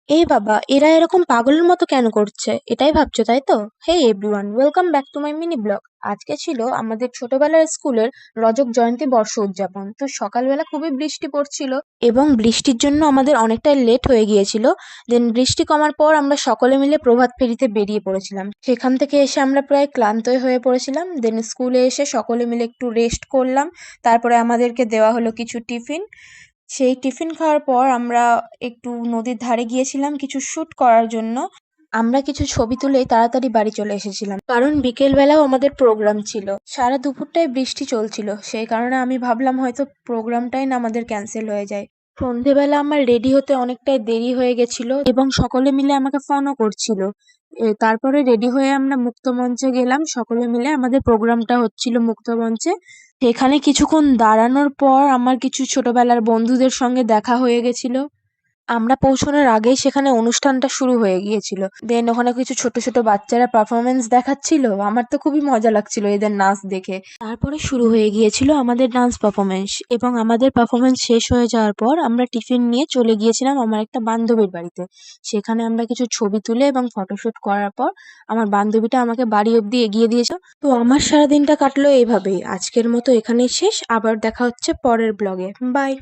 এই বাবা, এরা এরকম পাগলের মতো কেন করছে এটাই ভাবছো তাই তো? Hey everyone, welcome back to my mini blog. আজকে ছিল আমাদের ছোটবেলার স্কুলের রজক জয়ন্তী বর্ষ উদযাপন। তো সকালবেলা খুবই বৃষ্টি পড়ছিল এবং বৃষ্টির জন্য আমাদের অনেকটাই লেট হয়ে গিয়েছিল। দেন বৃষ্টি কমার পর আমরা সকলে মিলে প্রভাত ফেরিতে বেরিয়ে পড়েছিলাম। সেখান থেকে এসে আমরা প্রায় ক্লান্তই হয়ে পড়েছিলাম। দেন স্কুলে এসে সকলে মিলে একটু রেস্ট করলাম। তারপরে আমাদেরকে দেওয়া হলো কিছু টিফিন। সেই টিফিন খাওয়ার পর আমরা একটু নদীর ধারে গিয়েছিলাম কিছু শ্যুট করার জন্য। আমরা কিছু ছবি তুলেই তাড়াতাড়ি বাড়ি চলে এসেছিলাম, কারণ বিকেল বেলাও আমাদের প্রোগ্রাম ছিল। সারা দুপুরটাই বৃষ্টি চলছিল, সেই কারণে আমি ভাবলাম হয়তো প্রোগ্রামটাই না আমাদের ক্যান্সেল হয়ে যায়। সন্ধেবেলা আমার রেডি হতে অনেকটাই দেরি হয়ে গেছিল এবং সকলে মিলে আমাকে ফোনও করছিল। তারপরে রেডি হয়ে আমরা মুক্তমঞ্চে গেলাম, সকলে মিলে আমাদের প্রোগ্রামটা হচ্ছিল মুক্তমঞ্চে। সেখানে কিছুক্ষণ দাঁড়ানোর পর আমার কিছু ছোটবেলার বন্ধুদের সঙ্গে দেখা হয়ে গেছিল। আমরা পৌঁছানোর আগেই সেখানে অনুষ্ঠানটা শুরু হয়ে গিয়েছিল। দেন ওখানে কিছু ছোট ছোট বাচ্চারা পারফরমেন্স দেখাচ্ছিল, আমার তো খুবই মজা লাগছিল এদের নাচ দেখে। তারপরে শুরু হয়ে গিয়েছিল আমাদের ডান্স পারফরমেন্স, এবং আমাদের পারফরমেন্স শেষ হয়ে যাওয়ার পর আমরা টিফিন নিয়ে চলে গিয়েছিলাম আমার একটা বান্ধবীর বাড়িতে। সেখানে আমরা কিছু ছবি তুলে এবং ফটোশুট করার পর আমার বান্ধবীটা আমাকে বাড়ি অব্দি এগিয়ে দিয়েছিল। তো আমার সারাদিনটা কাটলো এইভাবেই। আজকের মতো এখানেই শেষ, আবার দেখা হচ্ছে পরের ব্লগে। বাই।